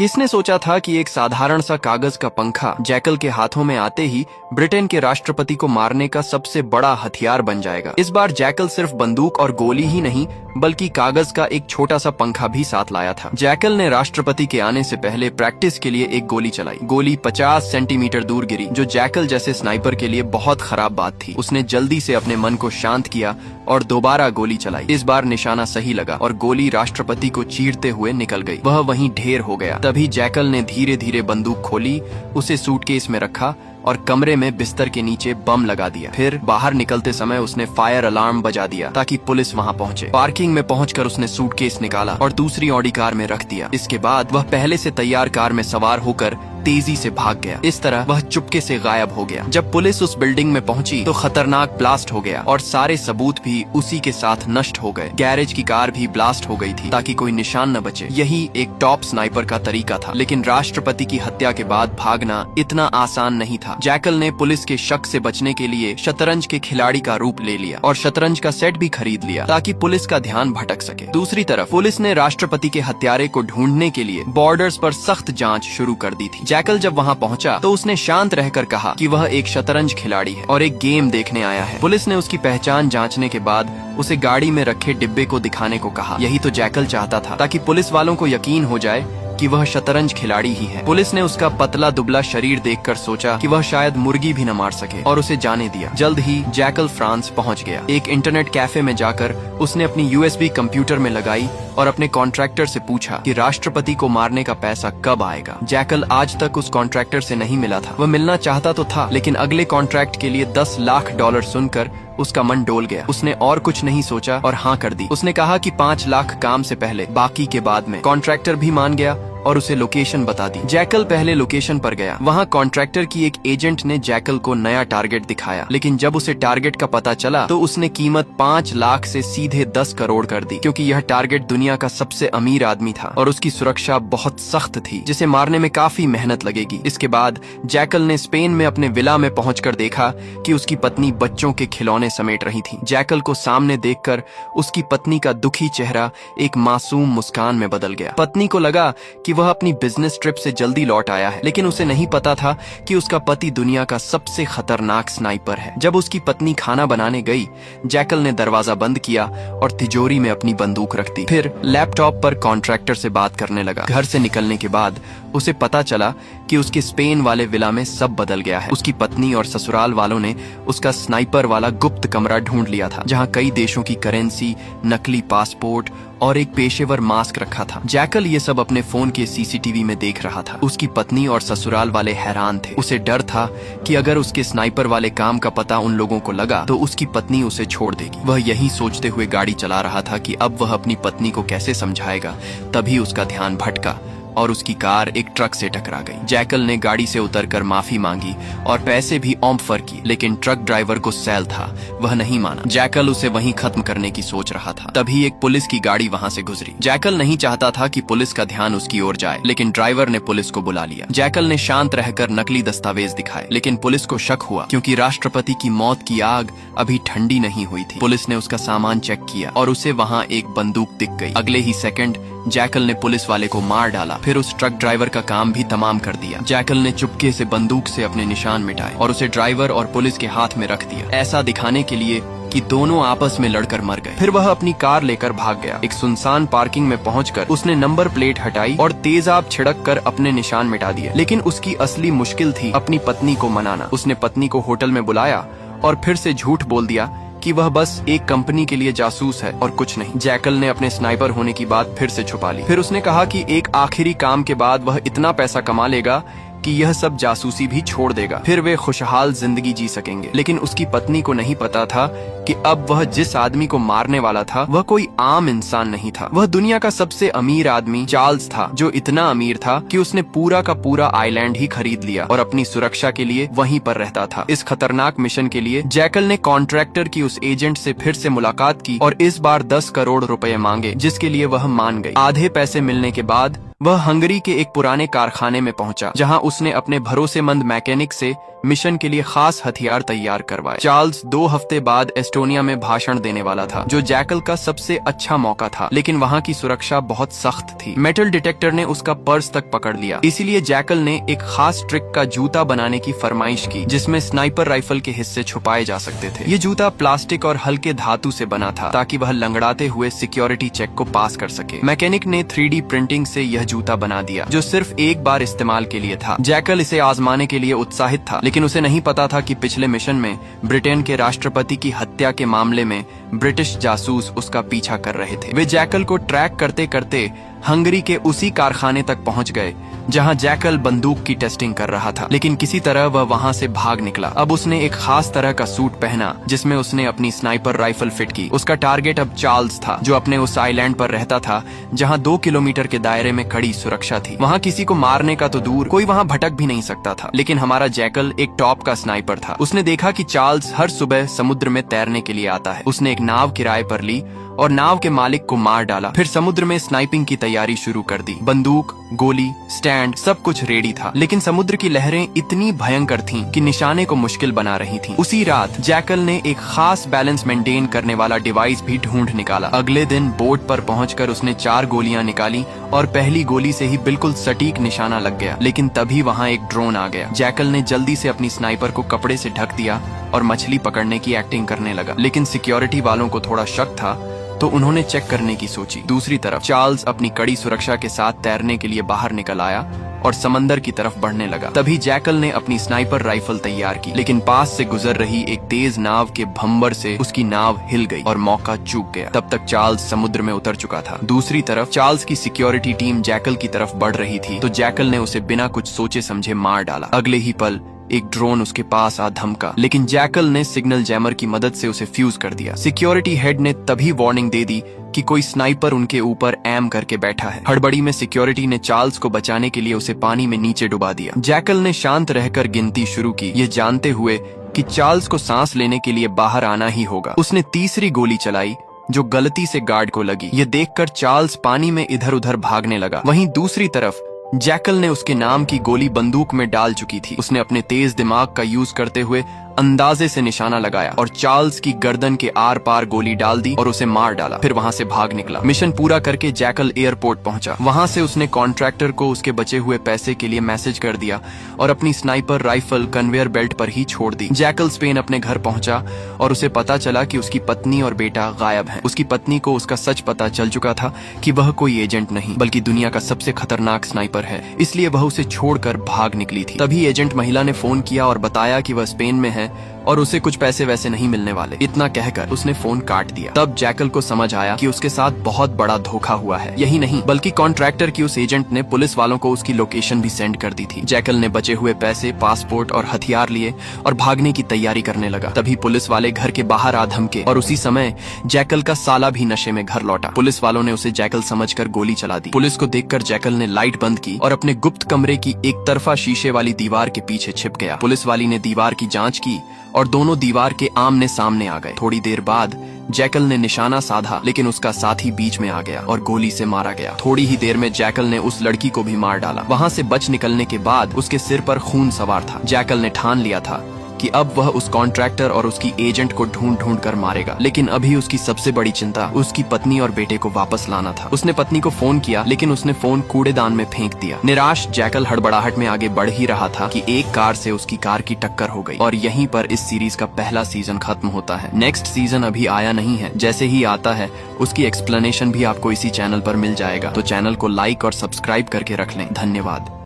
किसने सोचा था कि एक साधारण सा कागज का पंखा जैकल के हाथों में आते ही ब्रिटेन के राष्ट्रपति को मारने का सबसे बड़ा हथियार बन जाएगा। इस बार जैकल सिर्फ बंदूक और गोली ही नहीं बल्कि कागज का एक छोटा सा पंखा भी साथ लाया था। जैकल ने राष्ट्रपति के आने से पहले प्रैक्टिस के लिए एक गोली चलाई। गोली 50 सेंटीमीटर दूर गिरी, जो जैकल जैसे स्नाइपर के लिए बहुत खराब बात थी। उसने जल्दी से अपने मन को शांत किया और दोबारा गोली चलाई। इस बार निशाना सही लगा और गोली राष्ट्रपति को चीरते हुए निकल गई। वह वहीं ढेर हो गया। तभी जैकल ने धीरे धीरे बंदूक खोली, उसे सूटकेस में रखा और कमरे में बिस्तर के नीचे बम लगा दिया। फिर बाहर निकलते समय उसने फायर अलार्म बजा दिया ताकि पुलिस वहां पहुंचे। पार्किंग में पहुंचकर उसने सूटकेस निकाला और दूसरी ऑडी कार में रख दिया। इसके बाद वह पहले से तैयार कार में सवार होकर तेजी से भाग गया। इस तरह वह चुपके से गायब हो गया। जब पुलिस उस बिल्डिंग में पहुंची तो खतरनाक ब्लास्ट हो गया और सारे सबूत भी उसी के साथ नष्ट हो गए। गैरेज की कार भी ब्लास्ट हो गई थी ताकि कोई निशान न बचे। यही एक टॉप स्नाइपर का तरीका था। लेकिन राष्ट्रपति की हत्या के बाद भागना इतना आसान नहीं था। जैकल ने पुलिस के शक से बचने के लिए शतरंज के खिलाड़ी का रूप ले लिया और शतरंज का सेट भी खरीद लिया ताकि पुलिस का ध्यान भटक सके। दूसरी तरफ पुलिस ने राष्ट्रपति के हत्यारे को ढूंढने के लिए बॉर्डर्स पर सख्त जांच शुरू कर दी थी। जैकल जब वहां पहुंचा तो उसने शांत रहकर कहा कि वह एक शतरंज खिलाड़ी है और एक गेम देखने आया है। पुलिस ने उसकी पहचान जांचने के बाद उसे गाड़ी में रखे डिब्बे को दिखाने को कहा। यही तो जैकल चाहता था, ताकि पुलिस वालों को यकीन हो जाए कि वह शतरंज खिलाड़ी ही है। पुलिस ने उसका पतला दुबला शरीर देखकर सोचा कि वह शायद मुर्गी भी न मार सके और उसे जाने दिया। जल्द ही जैकल फ्रांस पहुंच गया। एक इंटरनेट कैफे में जाकर उसने अपनी यूएसबी कंप्यूटर में लगाई और अपने कॉन्ट्रैक्टर से पूछा कि राष्ट्रपति को मारने का पैसा कब आएगा। जैकल आज तक उस कॉन्ट्रैक्टर से नहीं मिला था। वह मिलना चाहता तो था, लेकिन अगले कॉन्ट्रैक्ट के लिए $10 लाख सुनकर उसका मन डोल गया। उसने और कुछ नहीं सोचा और हाँ कर दी। उसने कहा कि 5 लाख काम से पहले, बाकी के बाद में। कॉन्ट्रैक्टर भी मान गया और उसे लोकेशन बता दी। जैकल पहले लोकेशन पर गया। वहाँ कॉन्ट्रैक्टर की एक एजेंट ने जैकल को नया टारगेट दिखाया, लेकिन जब उसे टारगेट का पता चला तो उसने कीमत 5 लाख से सीधे 10 करोड़ कर दी, क्योंकि यह टारगेट दुनिया का सबसे अमीर आदमी था और उसकी सुरक्षा बहुत सख्त थी, जिसे मारने में काफी मेहनत लगेगी। इसके बाद जैकल ने स्पेन में अपने विला में पहुंचकर देखा कि उसकी पत्नी बच्चों के खिलौने समेट रही थी। जैकल को सामने देखकर उसकी पत्नी का दुखी चेहरा एक मासूम मुस्कान में बदल गया। पत्नी को लगा कि वह अपनी बिजनेस ट्रिप से जल्दी लौट आया है, लेकिन उसे नहीं पता था कि उसका पति दुनिया का सबसे खतरनाक स्नाइपर है। जब उसकी पत्नी खाना बनाने गई, जैकल ने दरवाजा बंद किया और तिजोरी में अपनी बंदूक रख दी। फिर लैपटॉप पर कॉन्ट्रैक्टर से बात करने लगा। घर से निकलने के बाद उसे पता चला कि उसके स्पेन वाले विला में सब बदल गया है। उसकी पत्नी और ससुराल वालों ने उसका स्नाइपर वाला गुप्त कमरा ढूंढ लिया था, जहां कई देशों की करेंसी, नकली पासपोर्ट और एक पेशेवर मास्क रखा था। जैकल ये सब अपने फोन के सीसीटीवी में देख रहा था। उसकी पत्नी और ससुराल वाले हैरान थे। उसे डर था कि अगर उसके स्नाइपर वाले काम का पता उन लोगों को लगा तो उसकी पत्नी उसे छोड़ देगी। वह यही सोचते हुए गाड़ी चला रहा था कि अब वह अपनी पत्नी को कैसे समझाएगा। तभी उसका ध्यान भटका और उसकी कार एक ट्रक से टकरा गई। जैकल ने गाड़ी से उतरकर माफी मांगी और पैसे भी ऑफर की, लेकिन ट्रक ड्राइवर को सैल था, वह नहीं माना। जैकल उसे वहीं खत्म करने की सोच रहा था। तभी एक पुलिस की गाड़ी वहां से गुजरी। जैकल नहीं चाहता था कि पुलिस का ध्यान उसकी ओर जाए, लेकिन ड्राइवर ने पुलिस को बुला लिया। जैकल ने शांत रहकर नकली दस्तावेज दिखाए, लेकिन पुलिस को शक हुआ क्योंकि राष्ट्रपति की मौत की आग अभी ठंडी नहीं हुई थी। पुलिस ने उसका सामान चेक किया और उसे वहाँ एक बंदूक दिख गई। अगले ही सेकंड जैकल ने पुलिस वाले को मार डाला। फिर उस ट्रक ड्राइवर का काम भी तमाम कर दिया। जैकल ने चुपके से बंदूक से अपने निशान मिटाए और उसे ड्राइवर और पुलिस के हाथ में रख दिया, ऐसा दिखाने के लिए कि दोनों आपस में लड़कर मर गए। फिर वह अपनी कार लेकर भाग गया। एक सुनसान पार्किंग में पहुंचकर उसने नंबर प्लेट हटाई और तेजाब छिड़क कर अपने निशान मिटा दिए। लेकिन उसकी असली मुश्किल थी अपनी पत्नी को मनाना। उसने पत्नी को होटल में बुलाया और फिर से झूठ बोल दिया कि वह बस एक कंपनी के लिए जासूस है और कुछ नहीं। जैकल ने अपने स्नाइपर होने की बात फिर से छुपा ली। फिर उसने कहा कि एक आखिरी काम के बाद वह इतना पैसा कमा लेगा कि यह सब जासूसी भी छोड़ देगा, फिर वे खुशहाल जिंदगी जी सकेंगे। लेकिन उसकी पत्नी को नहीं पता था कि अब वह जिस आदमी को मारने वाला था वह कोई आम इंसान नहीं था। वह दुनिया का सबसे अमीर आदमी चार्ल्स था, जो इतना अमीर था कि उसने पूरा का पूरा आइलैंड ही खरीद लिया और अपनी सुरक्षा के लिए वहीं पर रहता था। इस खतरनाक मिशन के लिए जैकल ने कॉन्ट्रैक्टर की उस एजेंट से फिर से मुलाकात की और इस बार 10 करोड़ रुपए मांगे, जिसके लिए वह मान गई। आधे पैसे मिलने के बाद वह हंगरी के एक पुराने कारखाने में पहुंचा, जहां उसने अपने भरोसेमंद मैकेनिक से मिशन के लिए खास हथियार तैयार करवाए। चार्ल्स 2 हफ्ते बाद एस्टोनिया में भाषण देने वाला था, जो जैकल का सबसे अच्छा मौका था, लेकिन वहां की सुरक्षा बहुत सख्त थी। मेटल डिटेक्टर ने उसका पर्स तक पकड़ लिया। इसीलिए जैकल ने एक खास ट्रिक का जूता बनाने की फरमाइश की, जिसमें स्नाइपर राइफल के हिस्से छुपाए जा सकते थे। ये जूता प्लास्टिक और हल्के धातु से बना था, ताकि वह लंगड़ाते हुए सिक्योरिटी चेक को पास कर सके। मैकेनिक ने 3D प्रिंटिंग से यह जूता बना दिया, जो सिर्फ एक बार इस्तेमाल के लिए था। जैकल इसे आजमाने के लिए उत्साहित था, लेकिन उसे नहीं पता था कि पिछले मिशन में ब्रिटेन के राष्ट्रपति की हत्या के मामले में ब्रिटिश जासूस उसका पीछा कर रहे थे। वे जैकल को ट्रैक करते करते हंगरी के उसी कारखाने तक पहुंच गए जहां जैकल बंदूक की टेस्टिंग कर रहा था, लेकिन किसी तरह वह वहां से भाग निकला। अब उसने एक खास तरह का सूट पहना, जिसमें उसने अपनी स्नाइपर राइफल फिट की। उसका टारगेट अब चार्ल्स था, जो अपने उस आइलैंड पर रहता था जहां 2 किलोमीटर के दायरे में कड़ी सुरक्षा थी। वहां किसी को मारने का तो दूर, कोई वहां भटक भी नहीं सकता था। लेकिन हमारा जैकल एक टॉप का स्नाइपर था। उसने देखा कि चार्ल्स हर सुबह समुद्र में तैरने के लिए आता है। उसने एक नाव किराए पर ली और नाव के मालिक को मार डाला। फिर समुद्र में स्नाइपिंग की तैयारी शुरू कर दी। बंदूक, गोली, स्टैंड, सब कुछ रेडी था, लेकिन समुद्र की लहरें इतनी भयंकर थीं कि निशाने को मुश्किल बना रही थीं। उसी रात जैकल ने एक खास बैलेंस मेंटेन करने वाला डिवाइस भी ढूंढ निकाला। अगले दिन बोट पर पहुंचकर उसने 4 गोलियां निकाली और पहली गोली से ही बिल्कुल सटीक निशाना लग गया। लेकिन तभी वहां एक ड्रोन आ गया। जैकल ने जल्दी से अपनी स्नाइपर को कपड़े से ढक दिया और मछली पकड़ने की एक्टिंग करने लगा। लेकिन सिक्योरिटी वालों को थोड़ा शक था, तो उन्होंने चेक करने की सोची। दूसरी तरफ चार्ल्स अपनी कड़ी सुरक्षा के साथ तैरने के लिए बाहर निकल आया और समंदर की तरफ बढ़ने लगा। तभी जैकल ने अपनी स्नाइपर राइफल तैयार की, लेकिन पास से गुजर रही एक तेज नाव के भंबर से उसकी नाव हिल गई और मौका चूक गया। तब तक चार्ल्स समुद्र में उतर चुका था। दूसरी तरफ चार्ल्स की सिक्योरिटी टीम जैकल की तरफ बढ़ रही थी, तो जैकल ने उसे बिना कुछ सोचे समझे मार डाला। अगले ही पल एक ड्रोन उसके पास आ धमका, लेकिन जैकल ने सिग्नल जैमर की मदद से उसे फ्यूज कर दिया। सिक्योरिटी हेड ने तभी वार्निंग दे दी कि कोई स्नाइपर उनके ऊपर एम करके बैठा है। हड़बड़ी में सिक्योरिटी ने चार्ल्स को बचाने के लिए उसे पानी में नीचे डुबा दिया। जैकल ने शांत रहकर गिनती शुरू की, ये जानते हुए कि चार्ल्स को सांस लेने के लिए बाहर आना ही होगा। उसने तीसरी गोली चलाई, जो गलती से गार्ड को लगी। ये देखकर चार्ल्स पानी में इधर उधर भागने लगा। वहीं दूसरी तरफ जैकल ने उसके नाम की गोली बंदूक में डाल चुकी थी। उसने अपने तेज दिमाग का यूज करते हुए अंदाजे से निशाना लगाया और चार्ल्स की गर्दन के आर पार गोली डाल दी और उसे मार डाला। फिर वहां से भाग निकला। मिशन पूरा करके जैकल एयरपोर्ट पहुंचा। वहां से उसने कॉन्ट्रैक्टर को उसके बचे हुए पैसे के लिए मैसेज कर दिया और अपनी स्नाइपर राइफल कन्वेयर बेल्ट पर ही छोड़ दी। जैकल स्पेन अपने घर पहुंचा और उसे पता चला कि उसकी पत्नी और बेटा गायब हैं। उसकी पत्नी को उसका सच पता चल चुका था कि वह कोई एजेंट नहीं, बल्कि दुनिया का सबसे खतरनाक स्नाइपर है, इसलिए वह उसे छोड़कर भाग निकली थी। तभी एजेंट महिला ने फोन किया और बताया कि वह स्पेन में है और उसे कुछ पैसे वैसे नहीं मिलने वाले। इतना कहकर उसने फोन काट दिया। तब जैकल को समझ आया कि उसके साथ बहुत बड़ा धोखा हुआ है। यही नहीं, बल्कि कॉन्ट्रैक्टर की उस एजेंट ने पुलिस वालों को उसकी लोकेशन भी सेंड कर दी थी। जैकल ने बचे हुए पैसे, पासपोर्ट और हथियार लिए और भागने की तैयारी करने लगा। तभी पुलिस वाले घर के बाहर आ धमके और उसी समय जैकल का साला भी नशे में घर लौटा। पुलिस वालों ने उसे जैकल समझकर गोली चला दी। पुलिस को देखकर जैकल ने लाइट बंद की और अपने गुप्त कमरे की एक तरफा शीशे वाली दीवार के पीछे छिप गया। पुलिस वाली ने दीवार की जांच की और दोनों दीवार के आमने सामने आ गए। थोड़ी देर बाद जैकल ने निशाना साधा, लेकिन उसका साथी बीच में आ गया और गोली से मारा गया। थोड़ी ही देर में जैकल ने उस लड़की को भी मार डाला। वहां से बच निकलने के बाद उसके सिर पर खून सवार था। जैकल ने ठान लिया था कि अब वह उस कॉन्ट्रैक्टर और उसकी एजेंट को ढूंढ ढूंढ कर मारेगा। लेकिन अभी उसकी सबसे बड़ी चिंता उसकी पत्नी और बेटे को वापस लाना था। उसने पत्नी को फोन किया, लेकिन उसने फोन कूड़ेदान में फेंक दिया। निराश जैकल हड़बड़ाहट में आगे बढ़ ही रहा था कि एक कार से उसकी कार की टक्कर हो गई और यहीं पर इस सीरीज का पहला सीजन खत्म होता है। नेक्स्ट सीजन अभी आया नहीं है। जैसे ही आता है उसकी एक्सप्लेनेशन भी आपको इसी चैनल पर मिल जाएगा। तो चैनल को लाइक और सब्सक्राइब करके रख लें। धन्यवाद।